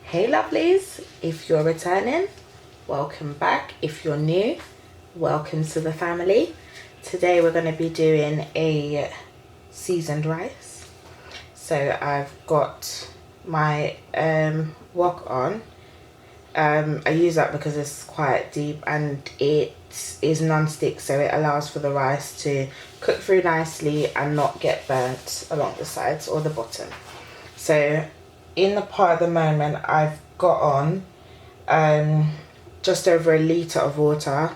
Hey lovelies, if you're returning, welcome back. If you're new, welcome to the family. Today we're going to be doing a seasoned rice. So I've got my wok on. I use that because it's quite deep and it is non-stick, so it allows for the rice to cook through nicely and not get burnt along the sides or the bottom. So in the pot at the moment, I've got on just over a litre of water,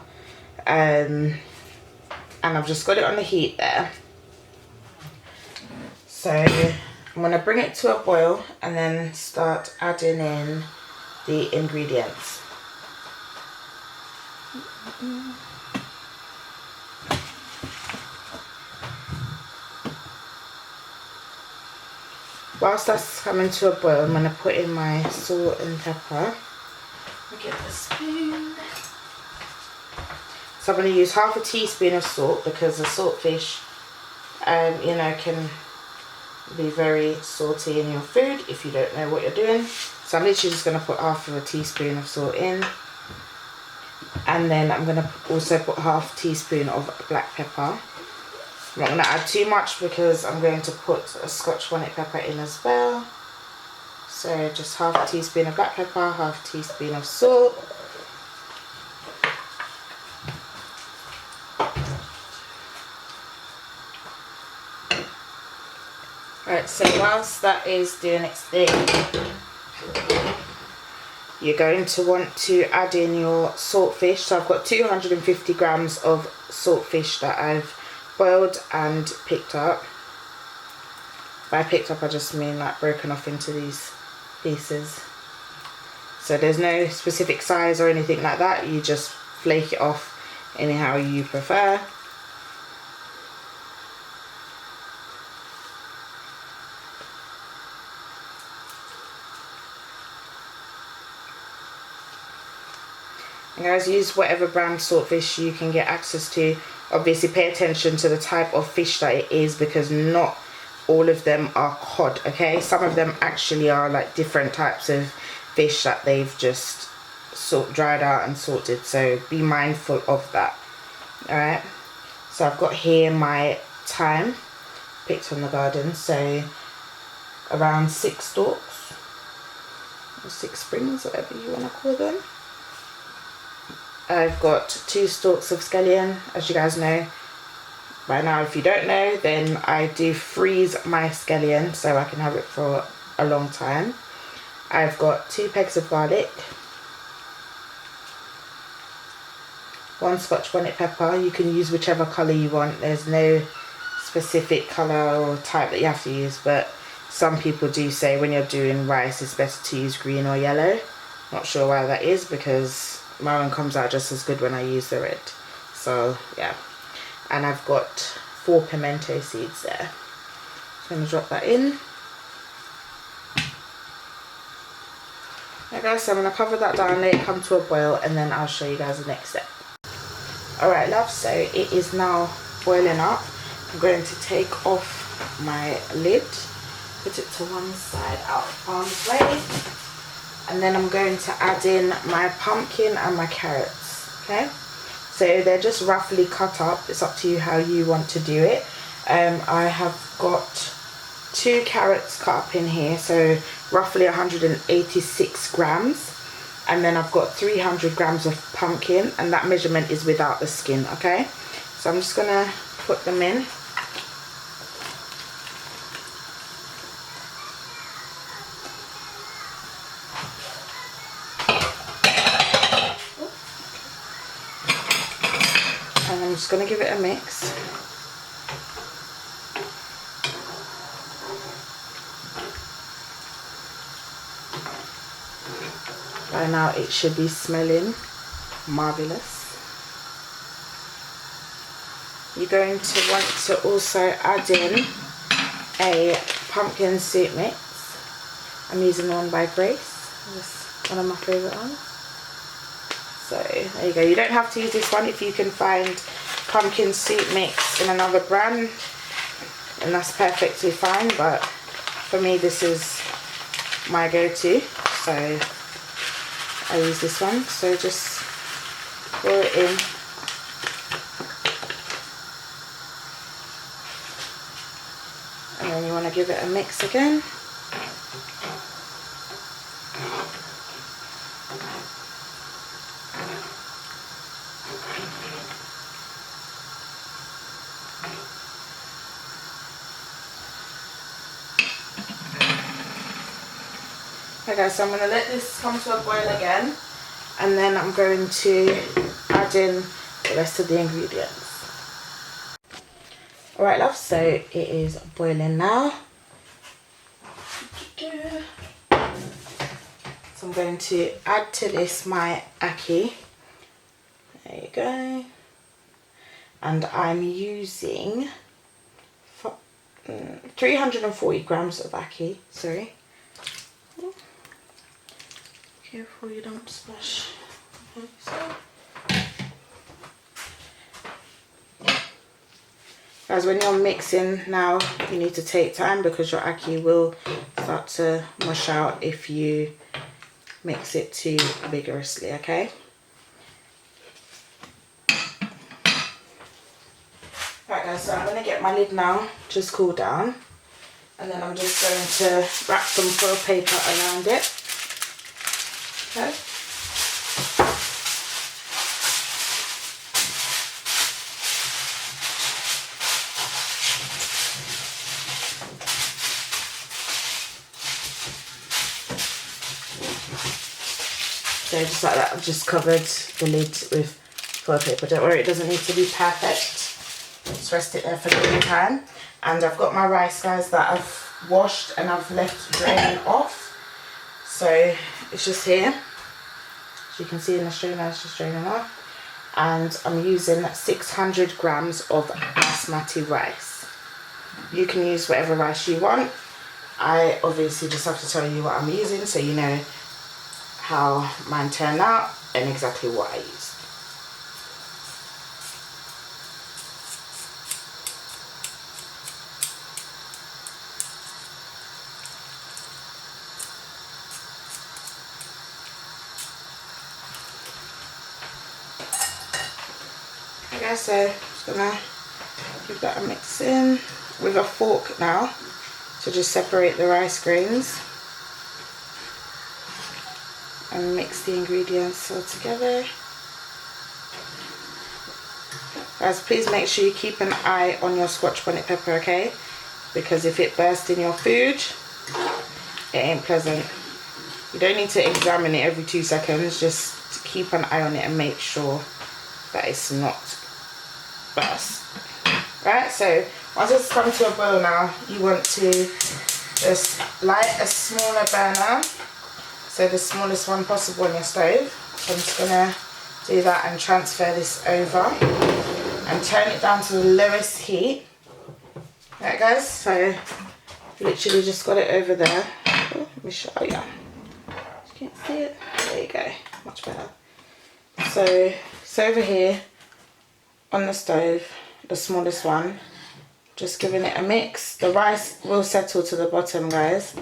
and I've just got it on the heat there. So I'm going to bring it to a boil and then start adding in the ingredients. Whilst that's coming to a boil, I'm going to put in my salt and pepper. Let me get the spoon. So I'm going to use half a teaspoon of salt because the saltfish, you know, can be very salty in your food if you don't know what you're doing. So I'm literally just going to put half of a teaspoon of salt in. And then I'm going to also put half a teaspoon of black pepper. I'm not going to add too much because I'm going to put a Scotch bonnet pepper in as well. So just half a teaspoon of black pepper, half a teaspoon of salt. Right, so whilst that is doing its thing, you're going to want to add in your saltfish. So I've got 250 grams of saltfish that I've boiled and picked up. By picked up, I just mean like broken off into these pieces. So there's no specific size or anything like that. You just flake it off anyhow you prefer. And guys, use whatever brand saltfish you can get access to. Obviously pay attention to the type of fish that it is because not all of them are cod, okay? Some of them actually are like different types of fish that they've just dried out and salted, so be mindful of that. Alright, so I've got here my thyme picked from the garden, so around 6 stalks or 6 springs, whatever you want to call them. I've got 2 stalks of scallion. As you guys know by now, if you don't know, then I do freeze my scallion so I can have it for a long time. I've got 2 pegs of garlic, 1 Scotch bonnet pepper. You can use whichever colour you want. There's no specific colour or type that you have to use, but some people do say when you're doing rice it's better to use green or yellow. Not sure why that is, because my one comes out just as good when I use the red. So yeah, and I've got 4 pimento seeds there. So I'm going to drop that in. Okay guys, so I'm going to cover that down, let it come to a boil, and then I'll show you guys the next step. Alright love, so it is now boiling up. I'm going to take off my lid, put it to one side out of harm's way. And then I'm going to add in my pumpkin and my carrots, okay? So they're just roughly cut up. It's up to you how you want to do it. I have got 2 carrots cut up in here, so roughly 186 grams. And then I've got 300 grams of pumpkin, and that measurement is without the skin, okay? So I'm just gonna put them in. I'm just going to give it a mix. By now it should be smelling marvellous. You're going to want to also add in a pumpkin soup mix. I'm using the one by Grace. It's one of my favourite ones. So there you go. You don't have to use this one if you can find pumpkin soup mix in another brand, and that's perfectly fine, but for me this is my go-to. so I use this one. So just pour it in. And then you want to give it a mix again. Okay, so I'm going to let this come to a boil again, and then I'm going to add in the rest of the ingredients. Alright love, so it is boiling now. So I'm going to add to this my ackee. There you go. And I'm using 340 grams of ackee, sorry. Careful you don't splash. Okay, so. Guys, when you're mixing now, you need to take time because your ackee will start to mush out if you mix it too vigorously, okay? Right guys, so I'm going to get my lid now, just cool down. And then I'm just going to wrap some foil paper around it. Okay. So just like that, I've just covered the lid with foil paper. Don't worry, it doesn't need to be perfect. Just rest it there for the meantime. And I've got my rice, guys, that I've washed and I've left draining off. So it's just here. As you can see in the strainer, it's just draining off. And I'm using 600 grams of Basmati rice. You can use whatever rice you want. I obviously just have to tell you what I'm using so you know how mine turned out and exactly what I used. Okay, so I'm just gonna give that a mix in with a fork now to just separate the rice grains and mix the ingredients all together. Guys, please make sure you keep an eye on your Scotch bonnet pepper, okay? Because if it bursts in your food, it ain't pleasant. You don't need to examine it every 2 seconds, just keep an eye on it and make sure that it's not burst. Right, so once it's come to a boil now, you want to just light a smaller burner, so the smallest one possible on your stove. So I'm just gonna do that and transfer this over and turn it down to the lowest heat. Right guys, so literally just got it over there. Oh, let me show you. You can't see it. There you go, much better. So it's over here on the stove, the smallest one. Just giving it a mix. The rice will settle to the bottom, guys.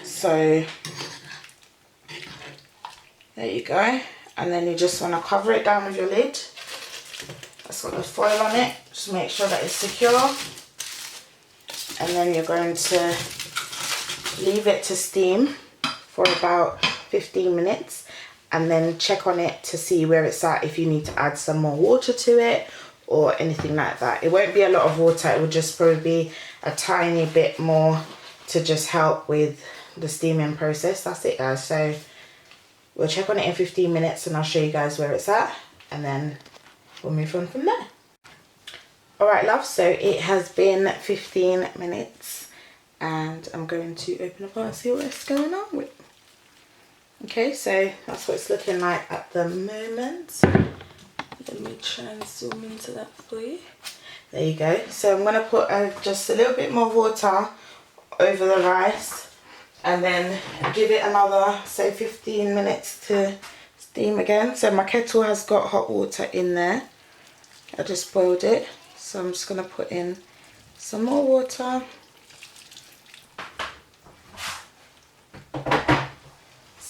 So there you go. And then you just want to cover it down with your lid. That's got the foil on it. Just make sure that it's secure. And then you're going to leave it to steam for about 15 minutes. And then check on it to see where it's at, if you need to add some more water to it or anything like that. It won't be a lot of water, it will just probably be a tiny bit more to just help with the steaming process. That's it guys. So we'll check on it in 15 minutes and I'll show you guys where it's at and then we'll move on from there. Alright love, so it has been 15 minutes and I'm going to open up and see what's going on with. Okay, so that's what it's looking like at the moment. Let me try and zoom into that for you. There you go. So I'm going to put just a little bit more water over the rice and then give it another, say, 15 minutes to steam again. So my kettle has got hot water in there. I just boiled it. So I'm just going to put in some more water.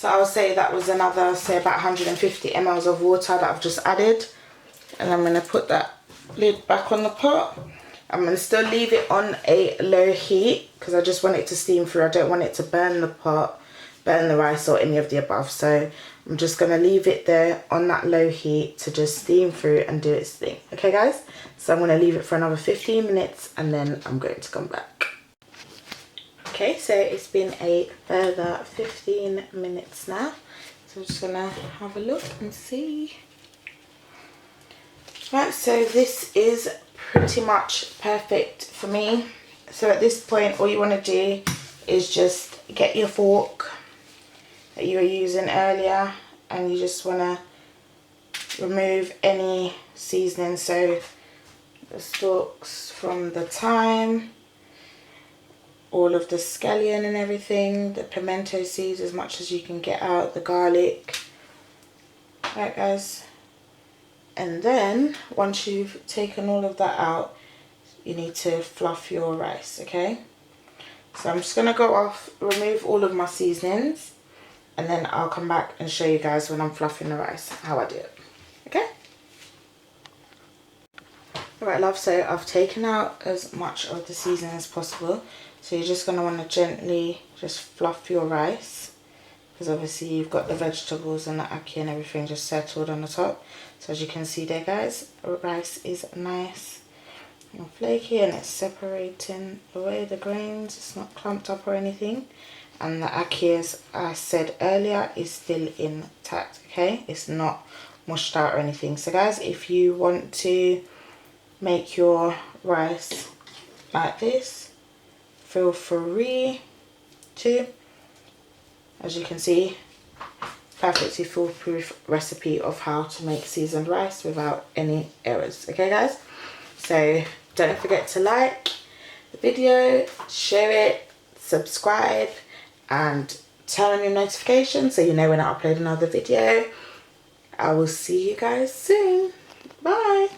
So I'll say that was another, say about 150 ml of water that I've just added. And I'm going to put that lid back on the pot. I'm going to still leave it on a low heat because I just want it to steam through. I don't want it to burn the pot, burn the rice or any of the above. So I'm just going to leave it there on that low heat to just steam through and do its thing. Okay guys, so I'm going to leave it for another 15 minutes and then I'm going to come back. Okay, so it's been a further 15 minutes now. So I'm just going to have a look and see. Right, so this is pretty much perfect for me. So at this point, all you want to do is just get your fork that you were using earlier and you just want to remove any seasoning. So the stalks from the thyme, all of the scallion and everything, the pimento seeds as much as you can get out, the garlic. Right guys. And then once you've taken all of that out, you need to fluff your rice, okay? So I'm just going to go off, remove all of my seasonings, and then I'll come back and show you guys when I'm fluffing the rice, how I do it, okay? Alright love, so I've taken out as much of the seasoning as possible. So you're just going to want to gently just fluff your rice, because obviously you've got the vegetables and the ackee and everything just settled on the top. So as you can see there guys, rice is nice and flaky and it's separating away the grains. It's not clumped up or anything. And the ackee, as I said earlier, is still intact, okay? It's not mushed out or anything. So guys, if you want to make your rice like this, feel free to. As you can see, perfectly foolproof recipe of how to make seasoned rice without any errors. Okay guys, so don't forget to like the video, share it, subscribe and turn on your notifications so you know when I upload another video. I will see you guys soon. Bye.